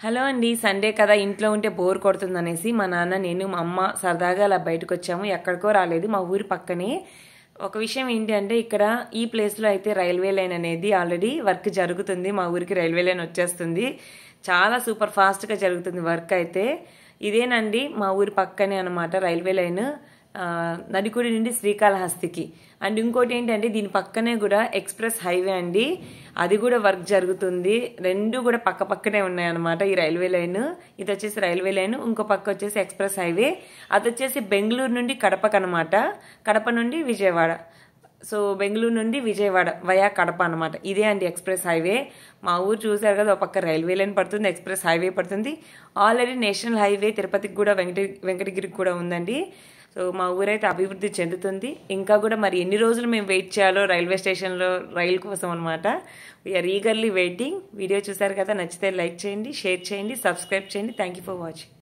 Hello అండి. Sunday కదా, ఇంట్లో ఉంటే బోర్ కొడుతుందనేసి మా నాన్న, నేను, మా అమ్మ సరదాగా అలా బయటకు వచ్చాము. ఎక్కడికో రాలేదు, మా ఊరి పక్కనే. ఒక విషయం ఏంటి అంటే, ఇక్కడ ఈ ప్లేస్లో అయితే రైల్వే లైన్ అనేది ఆల్రెడీ వర్క్ జరుగుతుంది. మా ఊరికి రైల్వే లైన్ వచ్చేస్తుంది. చాలా సూపర్ ఫాస్ట్గా జరుగుతుంది వర్క్ అయితే. ఇదేనండి మా ఊరి పక్కనే అనమాట రైల్వే లైన్, నడికుడి నుండి శ్రీకాళహస్తికి. అండ్ ఇంకోటి ఏంటంటే, దీని పక్కనే కూడా ఎక్స్ప్రెస్ హైవే అండి, అది కూడా వర్క్ జరుగుతుంది. రెండు కూడా పక్క పక్కనే ఉన్నాయన్నమాట ఈ రైల్వే లైన్. ఇది వచ్చేసి రైల్వే లైన్, ఇంకో పక్క వచ్చేసి ఎక్స్ప్రెస్ హైవే. అది వచ్చేసి బెంగళూరు నుండి కడపకు అనమాట, కడప నుండి విజయవాడ. సో బెంగళూరు నుండి విజయవాడ వయా కడప అనమాట. ఇదే అండి ఎక్స్ప్రెస్ హైవే. మా ఊరు చూసారు కదా, ఒక పక్క రైల్వే లైన్ పడుతుంది, ఎక్స్ప్రెస్ హైవే పడుతుంది. ఆల్రెడీ నేషనల్ హైవే తిరుపతికి కూడా వెంకటగిరికి కూడా ఉందండి. సో మా ఊరైతే అభివృద్ధి చెందుతుంది. ఇంకా కూడా మరి ఎన్ని రోజులు మేము వెయిట్ చేయాలో రైల్వే స్టేషన్లో రైలు కోసం అనమాట. We are eagerly waiting. వీడియో చూసారు కదా, నచ్చితే లైక్ చేయండి, షేర్ చేయండి, సబ్స్క్రైబ్ చేయండి. Thank you for watching.